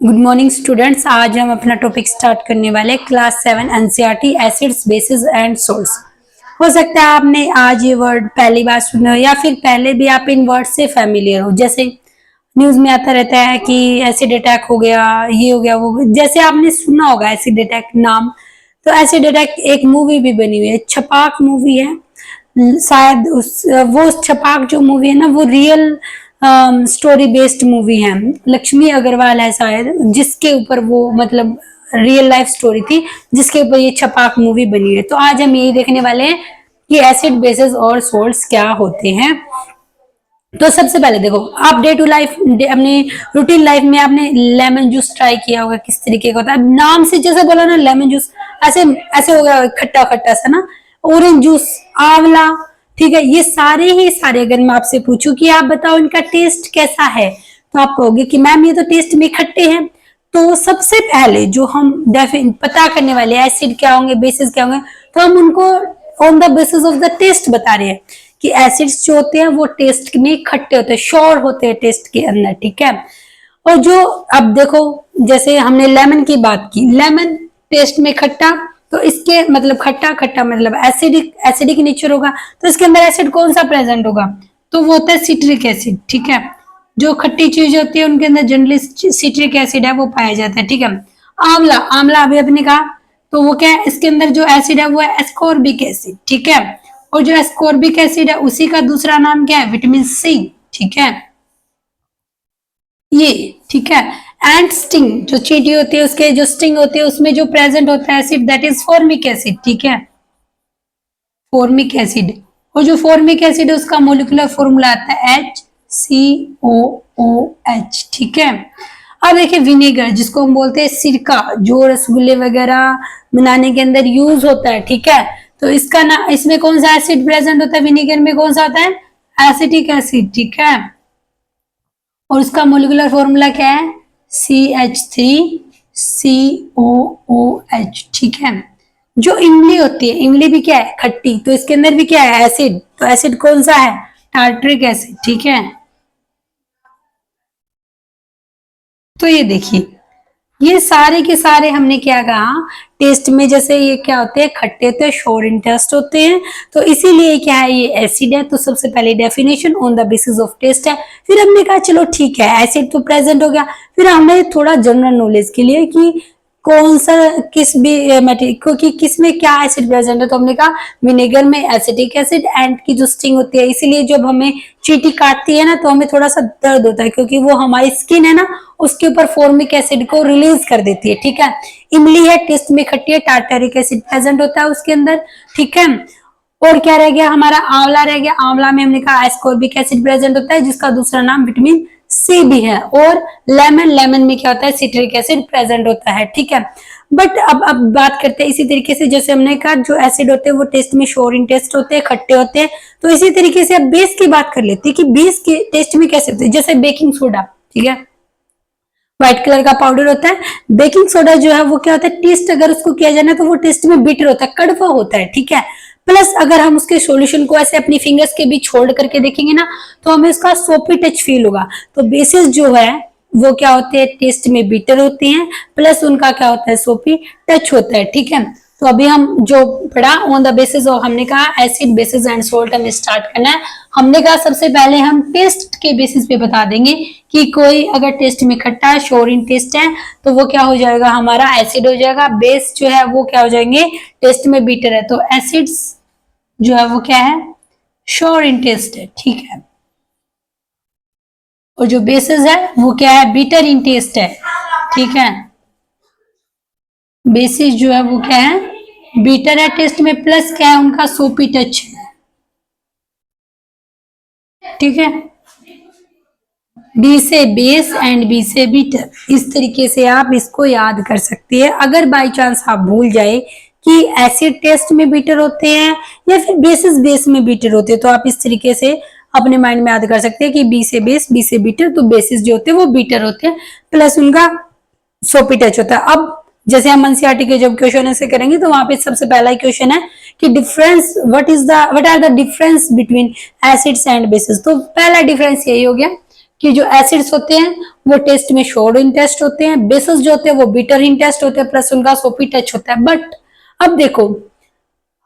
Good morning students. आज हम अपना टॉपिक स्टार्ट करने वाले हैं class 7 NCERT acids bases and salts. हो सकता है आपने आज ये वर्ड पहली बार सुना हो या फिर पहले भी आप इन वर्ड से फैमिलियर हो। जैसे न्यूज में आता रहता है कि एसिड अटैक हो गया, ये हो गया, वो हो गया। जैसे आपने सुना होगा एसिड अटैक नाम, तो एसिड अटैक एक मूवी भी बनी हुई है, छपाक मूवी है। शायद उस छपाक जो मूवी है ना, वो रियल स्टोरी बेस्ड मूवी है। लक्ष्मी अग्रवाल है शायद जिसके ऊपर वो मतलब रियल लाइफ स्टोरी थी जिसके ऊपर ये छपाक मूवी बनी है। तो आज हम यही देखने वाले हैं कि एसिड बेसिस और सोल्ट्स क्या होते हैं। तो सबसे पहले देखो, आप डे टू लाइफ अपनी रूटीन लाइफ में आपने लेमन जूस ट्राई किया होगा, किस तरीके का होता है। नाम से जैसे बोला ना लेमन जूस, ऐसे ऐसे हो गया खट्टा खट्टा सा ना। ऑरेंज जूस, आंवला, ठीक है। ये सारे ही सारे अगर मैं आपसे पूछूं कि आप बताओ इनका टेस्ट कैसा है, तो आप कहोगे कि मैम ये तो टेस्ट में खट्टे हैं। तो सबसे पहले जो हम पता करने वाले एसिड क्या होंगे, बेसिस क्या होंगे, तो हम उनको on the basis of the test बता रहे हैं कि एसिड्स जो होते हैं वो टेस्ट में खट्टे होते हैं, श्योर होते हैं टेस्ट के अंदर, ठीक है। और जो अब देखो, जैसे हमने लेमन की बात की, लेमन टेस्ट में खट्टा, तो इसके मतलब खट्टा खट्टा मतलब एसिडिक, एसिडिक नेचर होगा। तो इसके अंदर एसिड कौन सा प्रेजेंट होगा, तो वो होता है सिट्रिक एसिड, ठीक है। जो खट्टी चीज होती है उनके अंदर जनरली सिट्रिक एसिड है वो पाया जाता है, ठीक है। आंवला, आंवला अभी अपने कहा, तो वो क्या है, इसके अंदर जो एसिड है वो है एस्कॉर्बिक एसिड, ठीक है। और जो एस्कॉर्बिक एसिड है उसी का दूसरा नाम क्या है, विटामिन सी, ठीक है। ये ठीक है। एंड स्टिंग, जो चींटी होती है उसके जो स्टिंग होती है उसमें जो प्रेजेंट होता है acid, that is formic acid, ठीक है। फॉर्मिक एसिड, और जो फॉर्मिक एसिड है उसका मोलिकुलर फॉर्मूला आता है HCOOH, ठीक है। अब देखिए विनेगर, जिसको हम बोलते हैं सिरका, जो रसगुल्ले वगैरह बनाने के अंदर यूज होता है, ठीक है। तो इसका ना, इसमें कौन सा एसिड प्रेजेंट होता है, विनेगर में कौन सा होता है, एसिटिक एसिड, ठीक है। और उसका मोलिकुलर फॉर्मूला क्या है, CH3COOH, ठीक है। जो इमली होती है, इमली भी क्या है, खट्टी, तो इसके अंदर भी क्या है, एसिड। तो एसिड कौन सा है, टार्ट्रिक एसिड, ठीक है। तो ये देखिए, ये सारे के सारे हमने क्या कहा, टेस्ट में जैसे ये क्या होते हैं, खट्टे होते हैं, शोर इन टेस्ट होते हैं, तो इसीलिए क्या है, ये एसिड है। तो सबसे पहले definition on the basis of test है। फिर हमने कहा चलो ठीक है, एसिड तो प्रेजेंट हो गया। फिर हमने थोड़ा जनरल नॉलेज के लिए कि कौन सा किस भी मटेरियल कि किस में क्या एसिड प्रेजेंट है, तो हमने कहा विनेगर में एसिटिक एसिड, एंड की जो स्टिंग होती है, इसीलिए जब हमें चींटी काटती है ना तो हमें थोड़ा सा दर्द होता है, क्योंकि वो हमारी स्किन है ना उसके ऊपर फॉर्मिक एसिड को रिलीज कर देती है, ठीक है। इमली है, टेस्ट में खट्टी है, टार्टरिक एसिड प्रेजेंट होता है उसके अंदर, ठीक है। और क्या रह गया, हमारा आंवला रह गया। आंवला में हमने कहा एस्कॉर्बिक एसिड प्रेजेंट होता है जिसका दूसरा नाम विटामिन सी भी है। और लेमन, लेमन में क्या होता है, सिट्रिक एसिड प्रेजेंट होता है, ठीक है। बट अब बात करते हैं इसी तरीके से, जैसे हमने कहा जो एसिड होते हैं वो टेस्ट में श्योर इन टेस्ट होते हैं, खट्टे होते हैं। तो इसी तरीके से अब बेस की बात कर लेते हैं कि बेस के टेस्ट में कैसे होते हैं। जैसे बेकिंग सोडा, ठीक है, व्हाइट कलर का पाउडर होता है। बेकिंग सोडा जो है वो क्या होता है, टेस्ट अगर उसको किया जाए ना तो वो टेस्ट में बिटर होता है, कड़वा होता है, ठीक है। प्लस अगर हम उसके सॉल्यूशन को ऐसे अपनी फिंगर्स के बीच छोड़ करके देखेंगे ना तो हमें उसका सोपी टच फील होगा। तो बेसिस जो है वो क्या होते हैं, टेस्ट में बिटर होते हैं, प्लस उनका क्या होता है, सोपी टच होता है, ठीक है। तो अभी हम जो पढ़ा ऑन द बेसिस ऑफ, हमने कहा एसिड बेसिस एंड सोल्ट हमें स्टार्ट करना है। हमने कहा सबसे पहले हम टेस्ट के बेसिस पे बता देंगे कि कोई अगर टेस्ट में खट्टा है, श्योर इन टेस्ट है, तो वो क्या हो जाएगा, हमारा एसिड हो जाएगा। बेस जो है वो क्या हो जाएंगे, टेस्ट में बीटर है, तो एसिड्स जो है वो क्या है, श्योर इन टेस्ट है, ठीक है। और जो बेसिस है वो क्या है, बीटर इन टेस्ट है, ठीक है। बेसिस जो है वो क्या है, बीटर है टेस्ट में, प्लस क्या है, उनका सोपी टच है, ठीक है। बी से बेस एंड बी से बीटर, इस तरीके से आप इसको याद कर सकते हैं। अगर बाई चांस आप भूल जाए कि एसिड टेस्ट में बीटर होते हैं या फिर बेसिस बेस में बीटर होते हैं, तो आप इस तरीके से अपने माइंड में याद कर सकते हैं कि बी से बेस, बी से बीटर, तो बेसिस जो होते हैं वो बीटर होते हैं, प्लस उनका सोपी टच होता है। अब जैसे हम एनसीईआरटी के जब क्वेश्चन ऐसे करेंगे तो वहां पे सबसे पहला क्वेश्चन है कि difference, what are the difference between acids and bases. तो पहला डिफरेंस यही हो गया कि जो एसिड्स होते हैं वो टेस्ट में शोर टेस्ट होते हैं, बेसिस जो होते हैं वो बिटर टेस्ट होते हैं, प्लस उनका सोपी टच होता है। बट अब देखो,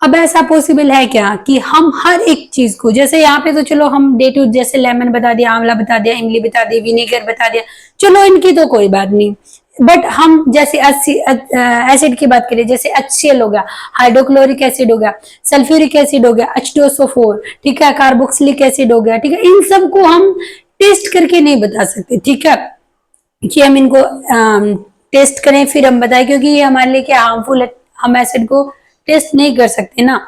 अब ऐसा पॉसिबल है क्या कि हम हर एक चीज को, जैसे यहाँ पे तो चलो हम डे टू, जैसे लेमन बता दिया, आंवला बता दिया, इमली बता दी, विनेगर बता दिया, चलो इनकी तो कोई बात नहीं। बट हम जैसे एसिड की बात करें, जैसे HCl हो गया, हाइड्रोक्लोरिक एसिड हो गया, सल्फ्यूरिक एसिड हो गया, H2SO4, ठीक है, कार्बोक्सिलिक एसिड हो गया, ठीक है, इन सबको हम टेस्ट करके नहीं बता सकते, ठीक है, कि हम इनको टेस्ट करें फिर हम बताएं, क्योंकि ये हमारे लिए क्या हार्मफुल है, हम एसिड को टेस्ट नहीं कर सकते ना।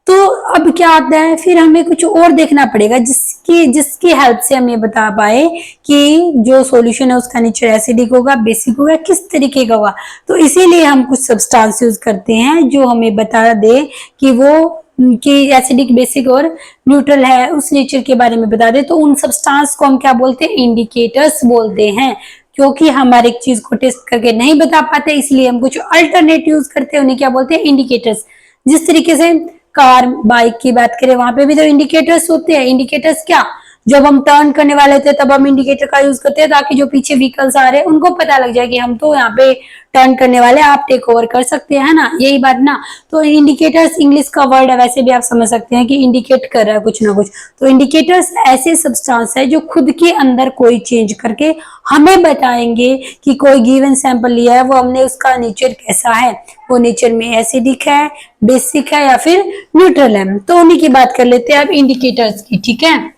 तो अब क्या आता है, फिर हमें कुछ और देखना पड़ेगा जिसकी जिसकी हेल्प से हम ये बता पाए कि जो सॉल्यूशन है उसका नेचर एसिडिक होगा, बेसिक होगा, किस तरीके का होगा। तो इसीलिए हम कुछ सब्सटेंस यूज करते हैं जो हमें बता दे कि वो कि एसिडिक, बेसिक और न्यूट्रल है, उस नेचर के बारे में बता दे। तो उन सब्सटेंस को हम क्या बोलते हैं, इंडिकेटर्स बोलते हैं। क्योंकि हम हर एक चीज को टेस्ट करके नहीं बता पाते, इसलिए हम कुछ अल्टरनेट यूज करते हैं, उन्हें क्या बोलते हैं, इंडिकेटर्स। जिस तरीके से कार बाइक की बात करें, वहां पे भी तो इंडिकेटर्स होते हैं। इंडिकेटर्स क्या, जब हम टर्न करने वाले थे तब हम इंडिकेटर का यूज करते हैं, ताकि जो पीछे व्हीकल्स आ रहे हैं उनको पता लग जाए कि हम तो यहाँ पे टर्न करने वाले, आप टेक ओवर कर सकते हैं ना, यही बात ना। तो इंडिकेटर्स इंग्लिश का वर्ड है, वैसे भी आप समझ सकते हैं कि इंडिकेट कर रहा है कुछ ना कुछ। तो इंडिकेटर्स ऐसे सब्सटेंस है जो खुद के अंदर कोई चेंज करके हमें बताएंगे कि कोई गिवन सैंपल लिया है, वो हमने उसका नेचर कैसा है, वो नेचर में एसिडिक है, बेसिक है या फिर न्यूट्रल है। तो उन्हीं की बात कर लेते हैं अब इंडिकेटर्स की, ठीक है।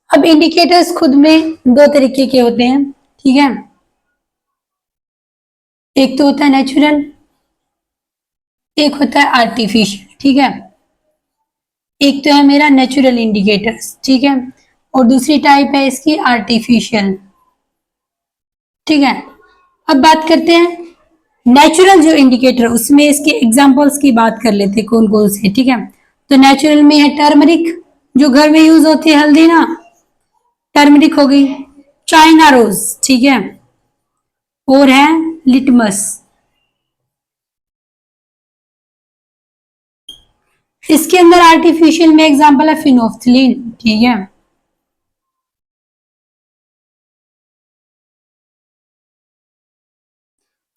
अब इंडिकेटर्स खुद में दो तरीके के होते हैं, ठीक है। एक तो होता है नेचुरल, एक होता है आर्टिफिशियल, ठीक है। एक तो है मेरा नेचुरल इंडिकेटर्स, ठीक है, और दूसरी टाइप है इसकी आर्टिफिशियल, ठीक है। अब बात करते हैं नेचुरल जो इंडिकेटर, उसमें इसके एग्जांपल्स की बात कर लेते हैं कौन कौन से, ठीक है। तो नेचुरल में है टर्मरिक, जो घर में यूज होती है, हल्दी ना, टर्मरिक हो गई, चाइना रोज, ठीक है, और है लिटमस। इसके अंदर आर्टिफिशियल में एग्जांपल है फिनोफ्थलीन, ठीक है।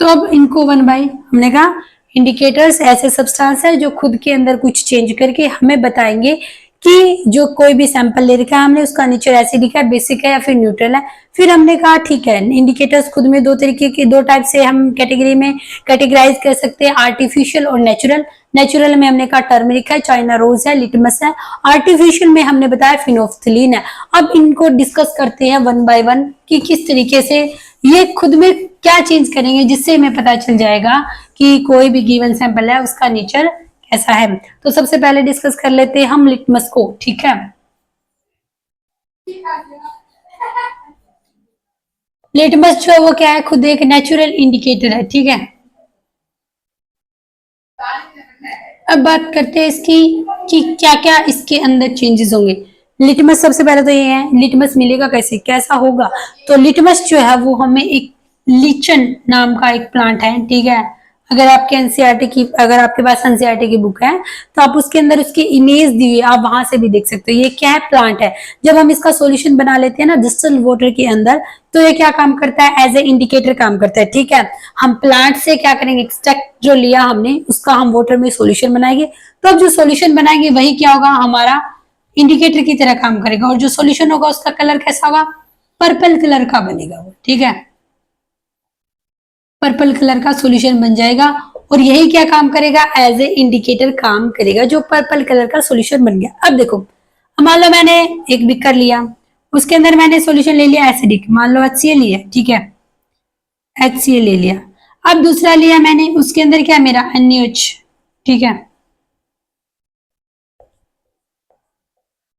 तो अब इनको वन बाय, हमने कहा इंडिकेटर्स ऐसे सब्सटेंस है जो खुद के अंदर कुछ चेंज करके हमें बताएंगे कि जो कोई भी सैंपल ले रखा है हमने, उसका नेचर एसिडिक है, बेसिक है या फिर न्यूट्रल है। फिर हमने कहा ठीक है, इंडिकेटर्स खुद में दो तरीके के, दो टाइप से हम कैटेगरी में कैटेगराइज कर सकते हैं, आर्टिफिशियल और नेचुरल। नेचुरल में हमने कहा टर्मरिक है, चाइना रोज है, लिटमस है। आर्टिफिशियल में हमने बताया फिनोफ्थलीन है। अब इनको डिस्कस करते हैं वन बाय वन कि किस तरीके से ये खुद में क्या चेंज करेंगे, जिससे हमें पता चल जाएगा कि कोई भी गिवन सैंपल है उसका नेचर कैसा है। तो सबसे पहले डिस्कस कर लेते हैं हम लिटमस को, ठीक है। लिटमस जो है वो क्या है, खुद एक नेचुरल इंडिकेटर है, ठीक है। अब बात करते हैं इसकी कि क्या क्या इसके अंदर चेंजेस होंगे। लिटमस सबसे पहले तो ये है, लिटमस मिलेगा कैसे, कैसा होगा। तो लिटमस जो है वो हमें एक लीचन नाम का एक प्लांट है, ठीक है। अगर आपके एनसीईआरटी की, अगर आपके पास एनसीईआरटी की बुक है तो आप उसके अंदर उसकी इमेज दी हुई है, आप वहां से भी देख सकते हो। ये क्या है, प्लांट है। जब हम इसका सॉल्यूशन बना लेते हैं ना डिस्टिल्ड वाटर के अंदर, तो ये क्या काम करता है, एज ए इंडिकेटर काम करता है, ठीक है। हम प्लांट से क्या करेंगे, एक्सट्रैक्ट जो लिया हमने उसका हम वाटर में सॉल्यूशन बनाएंगे। तो अब जो सॉल्यूशन बनाएंगे वही क्या होगा, हमारा इंडिकेटर की तरह काम करेगा। और जो सॉल्यूशन होगा उसका कलर कैसा होगा, पर्पल कलर का बनेगा वो, ठीक है। पर्पल कलर का सॉल्यूशन बन जाएगा और यही क्या काम करेगा, एज ए इंडिकेटर काम करेगा, जो पर्पल कलर का सॉल्यूशन बन गया। अब देखो, मान लो मैंने एक बीकर लिया, उसके अंदर मैंने सॉल्यूशन ले लिया एसिडिक, मान लो HCl लिया, ठीक है, HCl ले लिया। अब दूसरा लिया मैंने, उसके अंदर क्या मेरा NaOH, ठीक है।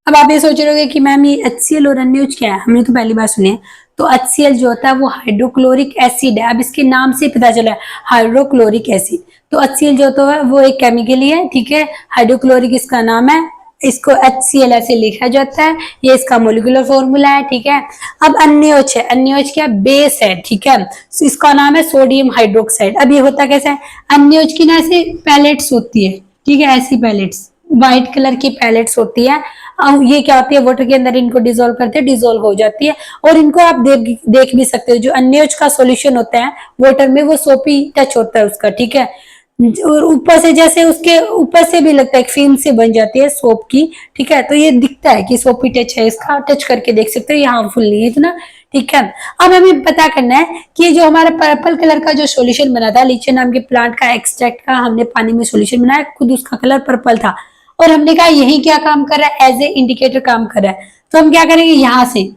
अब आप ये सोच रहे होगे कि मैम ये HCl और NaOH क्या है, हमने तो पहली बार सुने हैं। तो HCl जो होता है वो हाइड्रोक्लोरिक एसिड है। अब इसके नाम से पता चला है, हाइड्रोक्लोरिक एसिड। तो HCl जो होता है वो एक केमिकल ही है, ठीक है। हाइड्रोक्लोरिक इसका नाम है, इसको HCl ऐसे लिखा जाता है, ये इसका मोलिकुलर फॉर्मूला है, ठीक है। अब NaOH है, NaOH क्या बेस है, ठीक है। तो इसका नाम है सोडियम हाइड्रोक्साइड। अब ये होता कैसा है, NaOH की ना ऐसे पैलेट्स होती है, ठीक है, ऐसी पैलेट्स, व्हाइट कलर की पैलेट्स होती है। ये क्या होती है, वाटर के अंदर इनको डिसॉल्व करते हैं, डिसॉल्व हो जाती है। और इनको आप देख भी सकते हो, जो अन्योज का सॉल्यूशन होता है वाटर में, वो सोपी टच होता है उसका, ठीक है। और ऊपर से जैसे उसके ऊपर से भी लगता है, एक फिल्म से बन जाती है सोप की, ठीक है। तो ये दिखता है कि सोपी टच है, इसका टच करके देख सकते हो, ये हार्मफुल नहीं है इतना, ठीक है। अब हमें पता करना है कि जो हमारा पर्पल कलर का जो सॉल्यूशन बना था लीची नाम के प्लांट का एक्सट्रैक्ट का, हमने पानी में सॉल्यूशन बनाया, खुद उसका कलर पर्पल था, और हमने कहा यही क्या काम कर रहा है, एज ए इंडिकेटर काम कर रहा है। तो हम क्या करेंगे, यहां से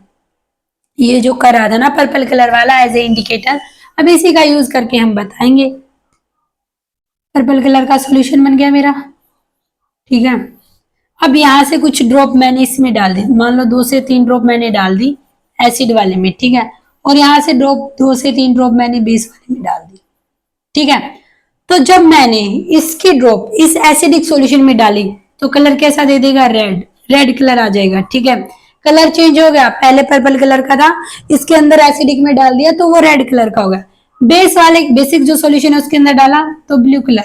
ये जो कर रहा था ना पर्पल कलर वाला एज ए इंडिकेटर, अब इसी का यूज करके हम बताएंगे। पर्पल कलर का सॉल्यूशन बन गया मेरा, ठीक है। अब यहाँ से कुछ ड्रॉप मैंने इसमें डाल दी, मान लो 2 से 3 ड्रॉप मैंने डाल दी एसिड वाले में, ठीक है। और यहाँ से ड्रॉप 2 से 3 ड्रॉप मैंने बेस वाले में डाल दी, ठीक है। तो जब मैंने इसकी ड्रॉप इस एसिडिक सॉल्यूशन में डाली, तो कलर कैसा दे देगा, रेड, रेड कलर आ जाएगा, ठीक है। कलर चेंज हो गया, पहले पर्पल कलर का था, इसके अंदर एसिडिक में डाल दिया तो वो रेड कलर का हो गया। बेस वाले बेसिक जो सॉल्यूशन है उसके अंदर डाला तो ब्लू कलर,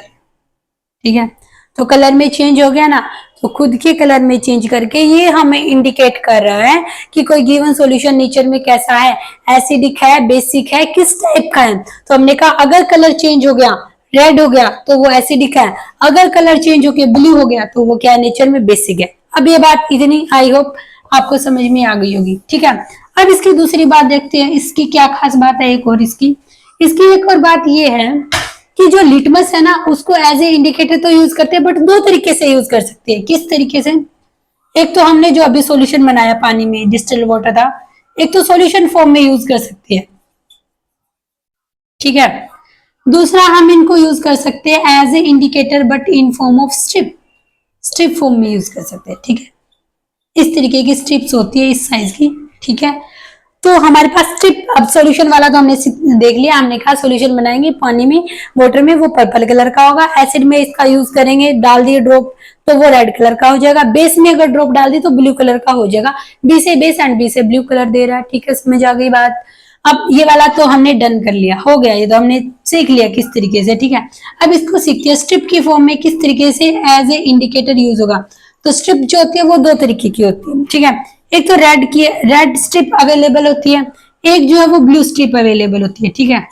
ठीक है। तो कलर में चेंज हो गया ना, तो खुद के कलर में चेंज करके ये हमें इंडिकेट कर रहा है कि कोई गिवन सॉल्यूशन नेचर में कैसा है, एसिडिक है, बेसिक है, किस टाइप का है। तो हमने कहा अगर कलर चेंज हो गया, रेड हो गया, तो वो एसिडिक है, अगर कलर चेंज होकर ब्लू हो गया तो वो क्या है, नेचर में बेसिक है। अब ये बात इतनी आई होप आपको समझ में आ गई होगी, ठीक है। अब इसकी दूसरी बात देखते हैं, इसकी क्या खास बात है, एक और इसकी एक और बात ये है कि जो लिटमस है ना, उसको एज ए इंडिकेटर तो यूज करते हैं, बट 2 तरीके से यूज कर सकते हैं। किस तरीके से, एक तो हमने जो अभी सॉल्यूशन बनाया पानी में, डिस्टिल वाटर था, एक तो सॉल्यूशन फॉर्म में यूज कर सकते हैं, ठीक है। दूसरा हम इनको यूज कर सकते हैं as a indicator but in form of strip, strip form में यूज कर सकते हैं, ठीक है। इस तरीके की स्ट्रिप्स होती है इस साइज की, ठीक है। तो हमारे पास स्ट्रिप, अब सॉल्यूशन वाला तो हमने देख लिया, हमने कहा सॉल्यूशन बनाएंगे पानी में, वाटर में, वो पर्पल कलर का होगा। एसिड में इसका यूज करेंगे, डाल दिए ड्रॉप तो वो रेड कलर का हो जाएगा। बेस में अगर ड्रॉप डाल दी तो ब्लू कलर का हो जाएगा। बी से बेस एंड बी से ब्लू कलर दे रहा है, ठीक है, समझ आ गई बात। अब ये वाला तो हमने डन कर लिया, हो गया, ये तो हमने सीख लिया किस तरीके से, ठीक है। अब इसको सीखते हैं स्ट्रिप की फॉर्म में किस तरीके से एज ए इंडिकेटर यूज होगा। तो स्ट्रिप जो होती है वो 2 तरीके की होती है, ठीक है। एक तो रेड स्ट्रिप अवेलेबल होती है, एक जो है वो ब्लू स्ट्रिप अवेलेबल होती है, ठीक है।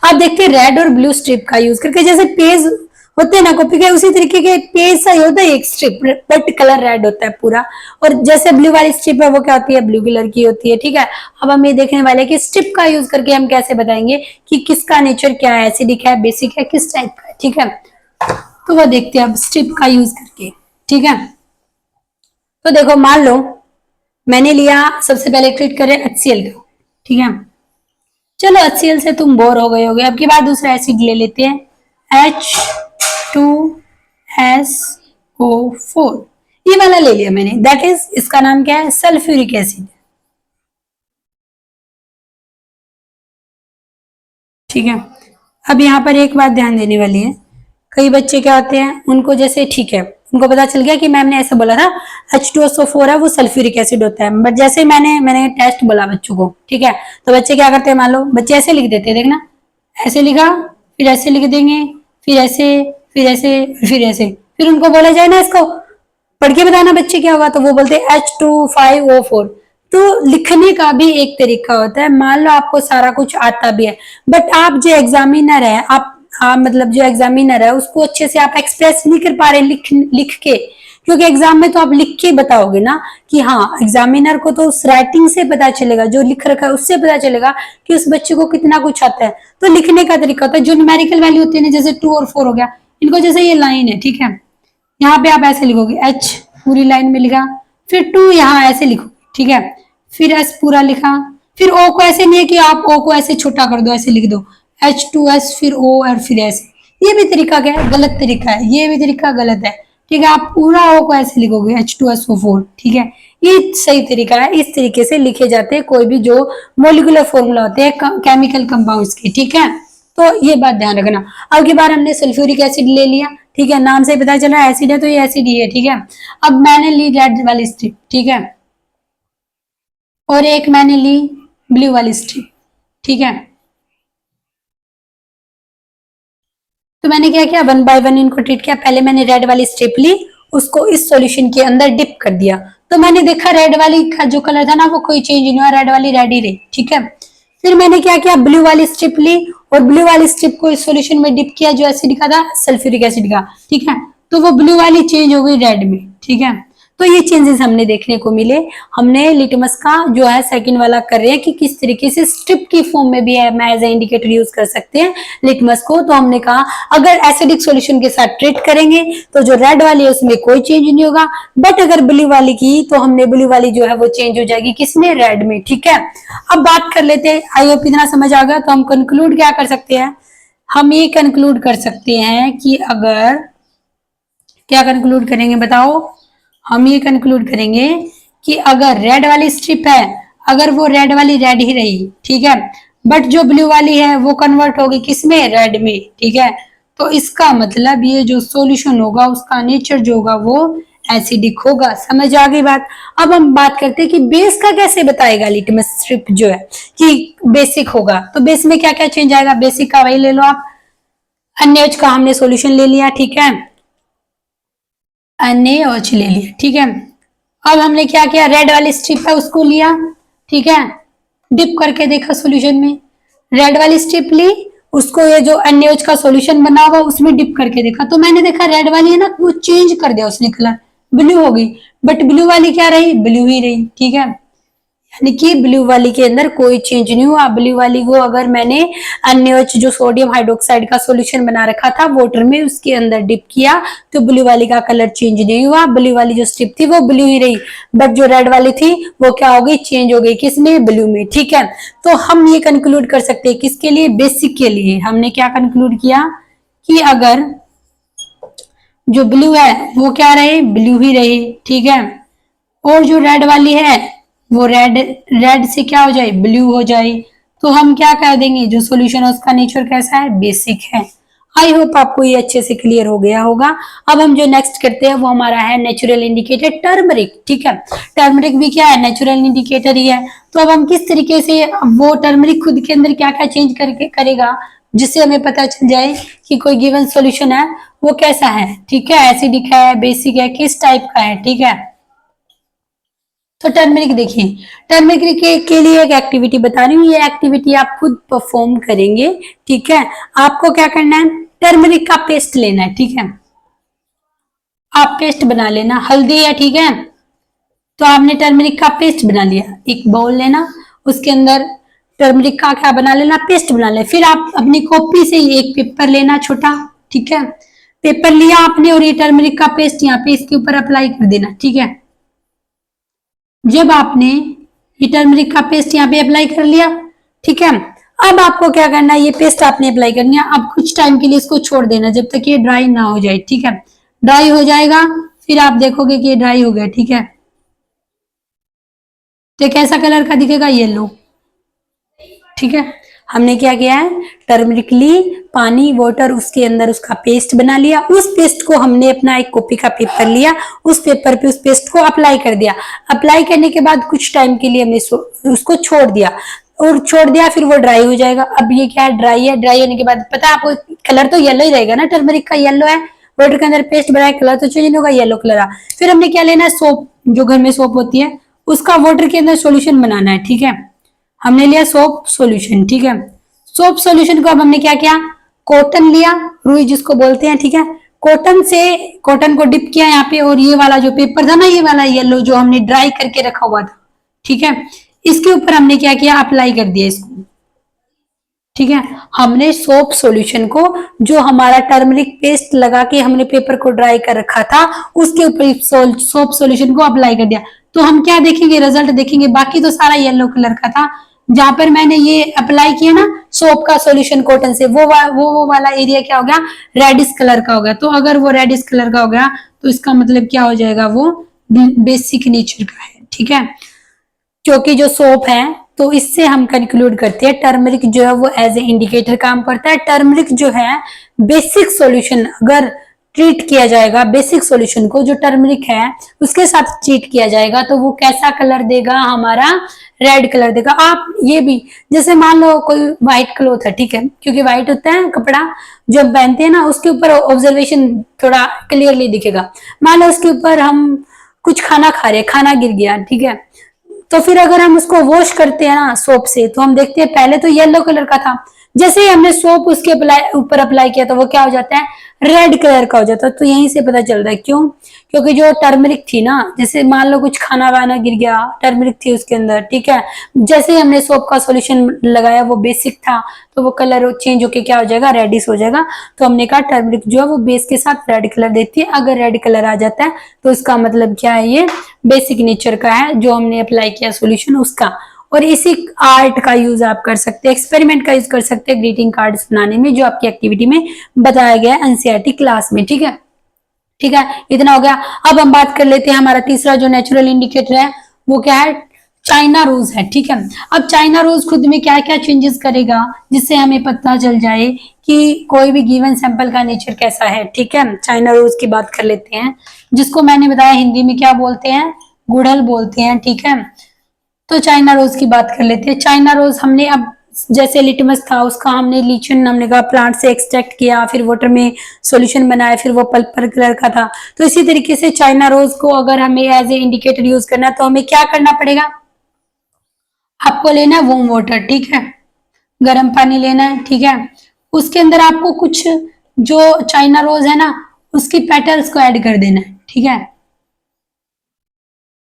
अब देखते हैं रेड और ब्लू स्ट्रिप का यूज करके, जैसे पेज होते हैं ना कॉपी के, उसी तरीके के पेज सा ही होता है एक स्ट्रिप, बट कलर रेड होता है पूरा। और जैसे ब्लू वाली स्ट्रिप है वो क्या होती है, ब्लू कलर की होती है, ठीक है। अब हम ये देखने वाले हैं कि स्ट्रिप का यूज करके हम कैसे बताएंगे कि किसका नेचर क्या है, एसिडिक है, बेसिक है, किस टाइप का है, ठीक है। तो वो देखते हैं अब स्ट्रिप का यूज करके, ठीक है। तो देखो मान लो मैंने लिया, सबसे पहले ट्रीट करें HCl का, ठीक है। चलो HCl से तुम बोर हो गए होगे, अब की बार दूसरा एसिड ले लेते हैं, H2SO4, ये वाला ले लिया मैंने, दैट इज इसका नाम क्या है, सल्फ्यूरिक एसिड, ठीक है। अब यहाँ पर एक बात ध्यान देने वाली है, कई बच्चे क्या होते हैं, उनको जैसे ठीक है, उनको पता चल गया कि मैम ने ऐसा बोला था H2SO4 है वो सल्फ्यूरिक एसिड होता है, बट जैसे मैंने टेस्ट बोला बच्चों को, ठीक है, तो बच्चे क्या करते हैं, मान लो बच्चे ऐसे लिख देते हैं, देखना, ऐसे लिखा, फिर ऐसे लिख देंगे, फिर ऐसे, फिर ऐसे, फिर ऐसे, फिर उनको बोला जाए ना इसको पढ़ के बताना बच्चे क्या होगा, तो वो बोलते हैं H2 5O4। तो लिखने का भी एक तरीका होता है, मान लो आपको सारा कुछ आता भी है, बट आप जो एग्जामिनर है, आप मतलब जो एग्जामिनर है उसको अच्छे से आप एक्सप्रेस नहीं कर पा रहे लिख के, क्योंकि एग्जाम में तो आप लिख के बताओगे ना, कि हाँ, एग्जामिनर को तो उस राइटिंग से पता चलेगा, जो लिख रखा है उससे पता चलेगा कि उस बच्चे को कितना कुछ आता है। तो लिखने का तरीका होता है, जो न्यूमेरिकल वैल्यू होती है ना, जैसे 2 और 4 हो गया, इनको जैसे ये लाइन है, ठीक है, यहाँ पे आप ऐसे लिखोगे, H पूरी लाइन में लिखा, फिर 2 यहाँ ऐसे लिखो, ठीक है, फिर S पूरा लिखा, फिर O को ऐसे नहीं है कि आप O को ऐसे छोटा कर दो, ऐसे लिख दो H2S फिर O और फिर S, ये भी तरीका क्या है, गलत तरीका है, ये भी तरीका गलत है, ठीक है। आप पूरा O को ऐसे लिखोगे H2SO4, ठीक है, ये सही तरीका है। इस तरीके से लिखे जाते हैं कोई भी जो मोलिकुलर फॉर्मूला होते हैं केमिकल कंपाउंड्स के, ठीक है। तो ये बात ध्यान रखना। अब की बार हमने सल्फ्यूरिक एसिड ले लिया, ठीक है, नाम से पता चला एसिड है तो ये एसिड ही है, ठीक है। अब मैंने ली रेड वाली स्ट्रिप, ठीक है, और एक मैंने ली ब्लू वाली स्ट्रिप, ठीक है। तो मैंने क्या किया, 1 बाय 1 इनको ट्रीट किया। पहले मैंने रेड वाली स्ट्रिप ली, उसको इस सॉल्यूशन के अंदर डिप कर दिया, तो मैंने देखा रेड वाली का जो कलर था ना वो कोई चेंज नहीं हुआ, रेड वाली रेड ही रही, ठीक है। फिर मैंने क्या किया, ब्लू वाली स्ट्रिप ली और ब्लू वाली स्ट्रिप को इस सॉल्यूशन में डिप किया जो एसिड का था, सल्फ्यूरिक एसिड का, ठीक है। तो वो ब्लू वाली चेंज हो गई रेड में, ठीक है। तो ये चेंजेस हमने देखने को मिले। हमने लिटमस का जो है सेकंड वाला कर रहे हैं कि किस तरीके से स्ट्रिप की फॉर्म में भी हम एज ए इंडिकेटर यूज कर सकते हैं लिटमस को। तो हमने कहा अगर एसिडिक सॉल्यूशन के साथ ट्रीट करेंगे तो जो रेड वाली है उसमें कोई चेंज नहीं होगा, बट अगर ब्लू वाली की तो हमने ब्लू वाली जो है वो चेंज हो जाएगी किसमें, रेड में, ठीक है। अब बात कर लेते हैं, आई होप इतना समझ आ गया। तो हम कंक्लूड क्या कर सकते हैं, हम ये कंक्लूड कर सकते हैं कि अगर, क्या कंक्लूड करेंगे बताओ, हम ये कंक्लूड करेंगे कि अगर रेड वाली स्ट्रिप है, अगर वो रेड वाली रेड ही रही, ठीक है, बट जो ब्लू वाली है वो कन्वर्ट होगी किसमें, रेड में, ठीक है। तो इसका मतलब ये जो सॉल्यूशन होगा उसका नेचर जो होगा वो एसिडिक होगा। समझ आ गई बात। अब हम बात करते हैं कि बेस का कैसे बताएगा लिटमस स्ट्रिप जो है कि बेसिक होगा। तो बेस में क्या क्या चेंज आएगा, बेसिक का वही ले लो आप, NaOH का हमने सॉल्यूशन ले लिया, ठीक है, NaOH ले लिया, ठीक है। अब हमने क्या किया, रेड वाली स्ट्रिप है उसको लिया, ठीक है, डिप करके देखा सॉल्यूशन में, रेड वाली स्ट्रिप ली, उसको ये जो NaOH का सॉल्यूशन बना हुआ उसमें डिप करके देखा, तो मैंने देखा रेड वाली है ना वो चेंज कर दिया उसने कलर, ब्लू हो गई, बट ब्लू वाली क्या रही, ब्लू ही रही, ठीक है। यानी कि ब्लू वाली के अंदर कोई चेंज नहीं हुआ। ब्लू वाली को अगर मैंने NaOH जो सोडियम हाइड्रोक्साइड का सॉल्यूशन बना रखा था वाटर में उसके अंदर डिप किया तो ब्लू वाली का कलर चेंज नहीं हुआ, ब्लू वाली जो स्ट्रिप थी वो ब्लू ही रही, बट जो रेड वाली थी वो क्या हो गई, चेंज हो गई किसमें, ब्लू में, ठीक है। तो हम ये कंक्लूड कर सकते हैं किसके लिए, बेसिक के लिए। हमने क्या कंक्लूड किया कि अगर जो ब्लू है वो क्या रहे, ब्लू ही रहे, ठीक है, और जो रेड वाली है वो रेड, रेड से क्या हो जाए, ब्लू हो जाए, तो हम क्या कह देंगे जो सॉल्यूशन है उसका नेचर कैसा है, बेसिक है। आई होप आपको ये अच्छे से क्लियर हो गया होगा। अब हम जो नेक्स्ट करते हैं वो हमारा है नेचुरल इंडिकेटर टर्मरिक, ठीक है। टर्मरिक भी क्या है, नेचुरल इंडिकेटर ही है। तो अब हम किस तरीके से वो टर्मरिक खुद के अंदर क्या क्या चेंज करके करेगा जिससे हमें पता चल जाए कि कोई गिवन सॉल्यूशन है वो कैसा है, ठीक है, एसिडिक है, बेसिक है, किस टाइप का है, ठीक है। तो टर्मरिक देखिए, टर्मरिक के लिए एक एक्टिविटी बता रही हूँ, ये एक्टिविटी आप खुद परफॉर्म करेंगे, ठीक है। आपको क्या करना है, टर्मरिक का पेस्ट लेना है, ठीक है, आप पेस्ट बना लेना, हल्दी है, ठीक है। तो आपने टर्मरिक का पेस्ट बना लिया, एक बाउल लेना, उसके अंदर टर्मरिक का क्या बना लेना, पेस्ट बना लेना। फिर आप अपनी कॉपी से एक पेपर लेना छोटा, ठीक है, पेपर लिया आपने और ये टर्मरिक का पेस्ट यहाँ पे इसके ऊपर अप्लाई कर देना, ठीक है। जब आपने ये टर्मरिक का पेस्ट यहाँ पे अप्लाई कर लिया, ठीक है, अब आपको क्या करना है, ये पेस्ट आपने अप्लाई करनी है। अब कुछ टाइम के लिए इसको छोड़ देना जब तक ये ड्राई ना हो जाए, ठीक है। ड्राई हो जाएगा फिर आप देखोगे कि ये ड्राई हो गया, ठीक है। तो कैसा कलर का दिखेगा, येलो, ठीक है। हमने क्या किया है, टर्मरिक ली, पानी, वाटर, उसके अंदर उसका पेस्ट बना लिया, उस पेस्ट को हमने अपना एक कॉपी का पेपर लिया, उस पेपर पे उस पेस्ट को अप्लाई कर दिया। अप्लाई करने के बाद कुछ टाइम के लिए हमने उसको छोड़ दिया और छोड़ दिया, फिर वो ड्राई हो जाएगा। अब ये क्या है, ड्राई है, ड्राई होने के बाद पता है आपको कलर तो येलो ही रहेगा ना, टर्मरिक का येलो है, वाटर के अंदर पेस्ट बनाया, कलर तो चेंज नहीं होगा, येलो कलर। फिर हमने क्या लेना है, सोप, जो घर में सोप होती है उसका वाटर के अंदर सोल्यूशन बनाना है, ठीक है। हमने लिया सोप सॉल्यूशन, ठीक है। सोप सॉल्यूशन को अब हमने क्या किया, कॉटन लिया, रुई जिसको बोलते हैं, ठीक है, कॉटन से कॉटन को डिप किया यहाँ पे, और ये वाला जो पेपर था ना, ये वाला येलो जो हमने ड्राई करके रखा हुआ था, ठीक है, इसके ऊपर हमने क्या किया, अप्लाई कर दिया इसको, ठीक है। हमने सोप सॉल्यूशन को, जो हमारा टर्मरिक पेस्ट लगा के हमने पेपर को ड्राई कर रखा था, उसके ऊपर सोप सॉल्यूशन को अप्लाई कर दिया। तो हम क्या देखेंगे, रिजल्ट देखेंगे, बाकी तो सारा येलो कलर का था, जहां पर मैंने ये अप्लाई किया ना सोप का सॉल्यूशन कॉटन से, वो वाला एरिया क्या हो गया, रेडिश कलर का हो गया। तो अगर वो रेडिश कलर का हो गया तो इसका मतलब क्या हो जाएगा, वो बेसिक नेचर का है, ठीक है, क्योंकि जो सोप है। तो इससे हम कंक्लूड करते हैं टर्मरिक जो है वो एज ए इंडिकेटर काम करता है। टर्मरिक जो है बेसिक सॉल्यूशन अगर ट्रीट किया जाएगा बेसिक सॉल्यूशन को, जो टर्मरिक है उसके साथ ट्रीट किया जाएगा, तो वो कैसा कलर देगा, हमारा रेड कलर देगा। आप ये भी, जैसे मान लो कोई व्हाइट क्लोथ है, ठीक है, क्योंकि व्हाइट होता है कपड़ा जो हम पहनते हैं ना, उसके ऊपर ऑब्जर्वेशन थोड़ा क्लियरली दिखेगा। मान लो उसके ऊपर हम कुछ खाना खा रहे हैं, खाना गिर गया, ठीक है, तो फिर अगर हम उसको वॉश करते हैं ना सोप से, तो हम देखते हैं पहले तो येलो कलर का था, जैसे ही हमने सोप उसके ऊपर अप्लाई किया तो वो क्या हो जाता है, रेड कलर का हो जाता है। तो यहीं से पता चलता है क्यों, क्योंकि जो टर्मरिक थी ना, जैसे मान लो कुछ खाना वाना गिर गया, टर्मरिक थी उसके अंदर, ठीक है, जैसे ही हमने सोप का सॉल्यूशन लगाया वो बेसिक था, तो वो कलर चेंज होके क्या हो जाएगा, रेडिश हो जाएगा। तो हमने कहा टर्मरिक जो है वो बेस के साथ रेड कलर देती है, अगर रेड कलर आ जाता है तो इसका मतलब क्या है, ये बेसिक नेचर का है जो हमने अप्लाई किया सॉल्यूशन उसका। और इसी आर्ट का यूज आप कर सकते हैं, एक्सपेरिमेंट का यूज कर सकते हैं ग्रीटिंग कार्ड्स बनाने में, जो आपकी एक्टिविटी में बताया गया है एनसीईआरटी क्लास में, ठीक है। ठीक है, इतना हो गया। अब हम बात कर लेते हैं, हमारा तीसरा जो नेचुरल इंडिकेटर है वो क्या है, चाइना रोज है, ठीक है। अब चाइना रोज खुद में क्या क्या चेंजेस करेगा, जिससे हमें पता चल जाए कि कोई भी गिवन सैंपल का नेचर कैसा है, ठीक है। चाइना रोज की बात कर लेते हैं, जिसको मैंने बताया हिंदी में क्या बोलते हैं, गुड़हल बोलते हैं, ठीक है। तो चाइना रोज की बात कर लेते हैं। चाइना रोज हमने अब, जैसे लिटमस था उसका हमने लीचन, हमने कहा प्लांट से एक्सट्रैक्ट किया, फिर वाटर में सॉल्यूशन बनाया, फिर वो पर्पल कलर का था। तो इसी तरीके से चाइना रोज को अगर हमें एज ए इंडिकेटर यूज करना है तो हमें क्या करना पड़ेगा, आपको लेना है वार्म वाटर, ठीक है, गर्म पानी लेना है, ठीक है। उसके अंदर आपको कुछ जो चाइना रोज है ना उसकी पेटल्स को ऐड कर देना है, ठीक है।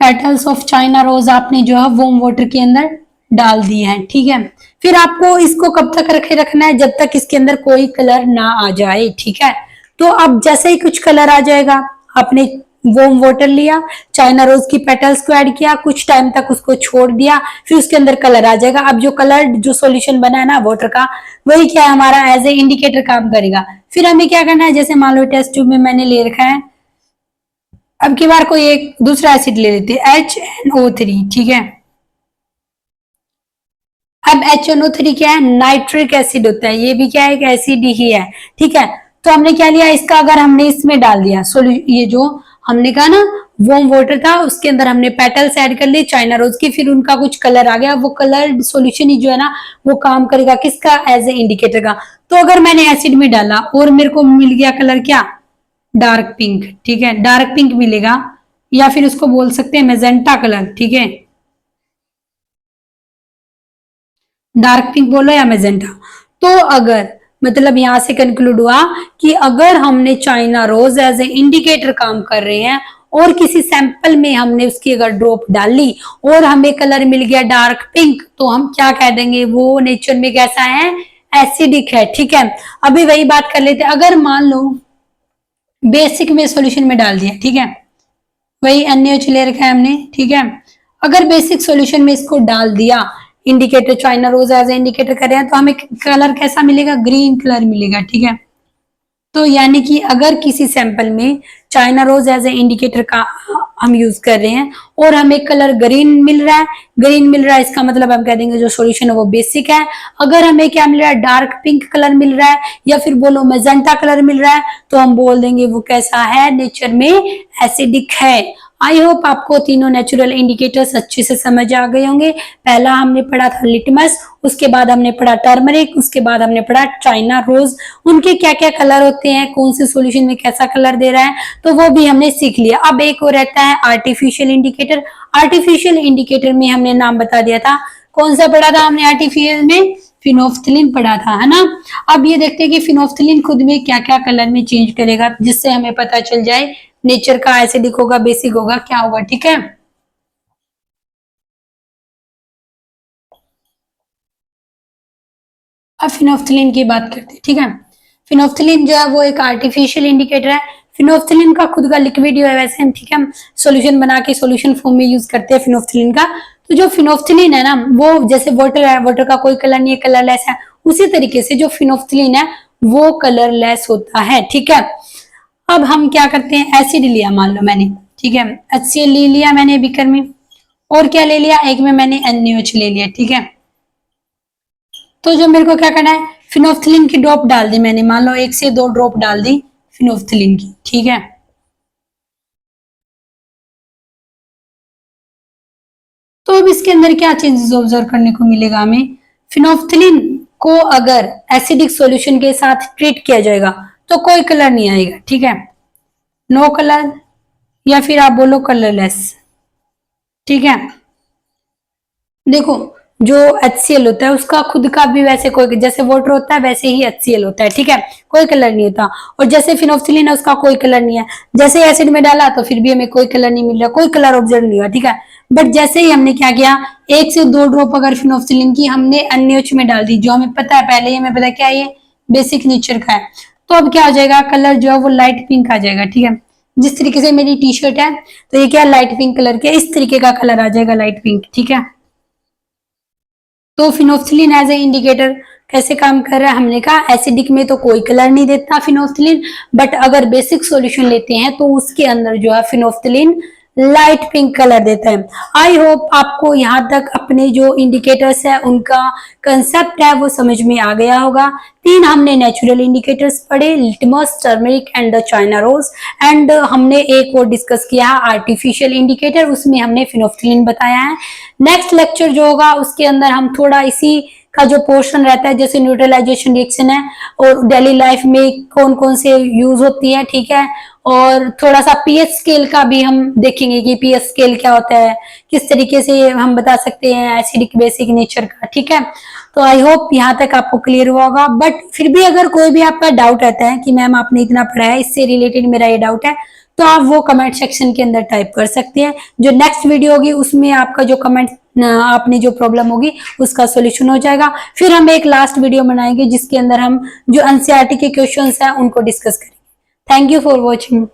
पेटल्स ऑफ चाइना रोज आपने जो है वार्म वाटर के अंदर डाल दिए हैं, ठीक है। फिर आपको इसको कब तक रखे रखना है, जब तक इसके अंदर कोई कलर ना आ जाए, ठीक है। तो अब जैसे ही कुछ कलर आ जाएगा, आपने वार्म वाटर लिया, चाइना रोज की पेटल्स को ऐड किया, कुछ टाइम तक उसको छोड़ दिया, फिर उसके अंदर कलर आ जाएगा। अब जो कलर जो सॉल्यूशन बना है ना वाटर का, वही क्या है, हमारा एज ए इंडिकेटर काम करेगा। फिर हमें क्या करना है, जैसे मान लो टेस्ट ट्यूब में मैंने ले रखा है, अब की बार कोई एक दूसरा एसिड ले लेते हैं, HNO3, ठीक है। अब HNO3 क्या है, नाइट्रिक एसिड होता है, ये भी क्या है, एक एसिड ही है, ठीक है। तो हमने क्या लिया इसका, अगर हमने इसमें डाल दिया ये जो हमने कहा ना वार्म वाटर था, उसके अंदर हमने पेटल्स ऐड कर लिए चाइना रोज की, फिर उनका कुछ कलर आ गया, वो कलर सॉल्यूशन ही जो है ना वो काम करेगा किसका, एज ए इंडिकेटर का। तो अगर मैंने एसिड में डाला और मेरे को मिल गया कलर क्या, डार्क पिंक, ठीक है, डार्क पिंक मिलेगा, या फिर उसको बोल सकते हैं मेजेंटा कलर, ठीक है, डार्क पिंक बोलो या मेजेंटा। तो अगर मतलब यहां से कंक्लूड हुआ कि अगर हमने China rose as a indicator काम कर रहे हैं और किसी सैंपल में हमने उसकी अगर ड्रॉप डाली और हमें कलर मिल गया डार्क पिंक, तो हम क्या कह देंगे, वो नेचर में कैसा है, एसिडिक है, ठीक है। अभी वही बात कर लेते हैं, अगर मान लो बेसिक में सॉल्यूशन में डाल दिया, ठीक है, वही NaOH ले रखा है हमने, ठीक है। अगर बेसिक सॉल्यूशन में इसको डाल दिया, indicator China rose as indicator कर रहे हैं, तो हमें कलर कैसा मिलेगा, ग्रीन कलर मिलेगा, ठीक है। तो यानी कि अगर किसी सैंपल में China rose as a indicator का हम यूज कर रहे हैं और हमें कलर ग्रीन मिल रहा है, ग्रीन मिल रहा है, इसका मतलब हम कह देंगे जो सॉल्यूशन है वो बेसिक है। अगर हमें क्या मिल रहा है, डार्क पिंक कलर मिल रहा है, या फिर बोलो मेजेंटा कलर मिल रहा है, तो हम बोल देंगे वो कैसा है, नेचर में एसिडिक है। आई होप आपको तीनों नेचुरल इंडिकेटर्स अच्छे से समझ आ गए होंगे। पहला हमने पढ़ा था लिटमस, उसके बाद हमने पढ़ा टर्मरिक, उसके बाद हमने पढ़ा चाइना रोज, उनके क्या क्या कलर होते हैं, कौन से सॉल्यूशन में कैसा कलर दे रहा है, तो वो भी हमने सीख लिया। अब एक और रहता है आर्टिफिशियल इंडिकेटर। आर्टिफिशियल इंडिकेटर में हमने नाम बता दिया था, कौन सा पढ़ा था हमने आर्टिफिशियल में, फिनोफ्थलीन पढ़ा था, है ना। अब ये देखते हैं कि फिनोफ्थलीन खुद में क्या क्या कलर में चेंज करेगा, जिससे हमें पता चल जाए नेचर का एसिडिक होगा, बेसिक होगा, क्या होगा, ठीक है। अब फिनोफ्थलीन की बात करते हैं, ठीक है। फिनोफ्थलीन जो है वो एक आर्टिफिशियल इंडिकेटर है। फिनोफ्थलीन का खुद का लिक्विड है, वैसे हम, ठीक है, सॉल्यूशन बना के सॉल्यूशन फॉर्म में यूज करते हैं फिनोफ्थलीन का। तो जो फिनोफ्थलीन है ना, वो जैसे वाटर है, वाटर का कोई कलर नहीं है, कलरलेस है, उसी तरीके से जो फिनोफ्थलीन है वो कलरलेस होता है, ठीक है। अब हम क्या करते हैं, एसिड लिया मान लो मैंने, ठीक है, HCl ले लिया मैंने बीकर में, और क्या ले लिया, एक में मैंने NaOH ले लिया, ठीक है। तो जो मेरे को क्या करना है, फिनोफ्थलीन की ड्रॉप डाल दी मैंने, मान लो 1 से 2 ड्रॉप डाल दी फिनोल्फ्थलीन की, ठीक है। तो अब इसके अंदर क्या चेंजेस ऑब्जर्व करने को मिलेगा हमें, फिनोल्फ्थलीन को अगर एसिडिक सॉल्यूशन के साथ ट्रीट किया जाएगा तो कोई कलर नहीं आएगा, ठीक है, नो कलर, या फिर आप बोलो कलरलेस, ठीक है। देखो, जो HCl होता है उसका खुद का भी वैसे कोई, जैसे वाटर होता है वैसे ही HCl होता है, ठीक है, कोई कलर नहीं होता। और जैसे फिनोल्फ्थलीन है उसका कोई कलर नहीं है, जैसे एसिड में डाला तो फिर भी हमें कोई कलर नहीं मिल रहा, कोई कलर ऑब्जर्व नहीं हुआ, ठीक है। बट जैसे ही हमने क्या किया, 1 से 2 ड्रॉप अगर फिनोल्फ्थलीन की हमने NaOH में डाल दी, जो हमें पता है पहले ही हमें पता है क्या ये बेसिक नेचर का है, तो अब क्या हो जाएगा, कलर जो है वो लाइट पिंक आ जाएगा, ठीक है। जिस तरीके से मेरी टी शर्ट है तो ये क्या लाइट पिंक कलर के, इस तरीके का कलर आ जाएगा लाइट पिंक, ठीक है। तो फिनोल्फ्थलीन एज ए इंडिकेटर कैसे काम कर रहा है, हमने कहा एसिडिक में तो कोई कलर नहीं देता फिनोल्फ्थलीन, बट अगर बेसिक सॉल्यूशन लेते हैं तो उसके अंदर जो है फिनोल्फ्थलीन लाइट पिंक कलर देता है। आई होप आपको यहाँ तक अपने जो इंडिकेटर्स है उनका कंसेप्ट है वो समझ में आ गया होगा। 3 हमने नेचुरल इंडिकेटर्स पढ़े, litmus, turmeric and the China rose, and हमने एक और डिस्कस किया आर्टिफिशियल इंडिकेटर, उसमें हमने फिनोल्फ्थलीन बताया है। नेक्स्ट लेक्चर जो होगा उसके अंदर हम थोड़ा इसी का जो पोर्शन रहता है, जैसे न्यूट्रलाइजेशन रिएक्शन है और डेली लाइफ में कौन कौन से यूज होती है, ठीक है, और थोड़ा सा पीएच स्केल का भी हम देखेंगे कि पीएच स्केल क्या होता है, किस तरीके से हम बता सकते हैं एसिडिक बेसिक नेचर का, ठीक है। तो आई होप यहाँ तक आपको क्लियर हुआ होगा, बट फिर भी अगर कोई भी आपका डाउट रहता है कि मैम आपने इतना पढ़ा है इससे रिलेटेड मेरा ये डाउट है, तो आप वो कमेंट सेक्शन के अंदर टाइप कर सकते हैं। जो नेक्स्ट वीडियो होगी उसमें आपका जो कमेंट आपने जो प्रॉब्लम होगी उसका सॉल्यूशन हो जाएगा। फिर हम एक लास्ट वीडियो बनाएंगे जिसके अंदर हम जो एनसीईआरटी के क्वेश्चंस हैं उनको डिस्कस करेंगे। Thank you for watching.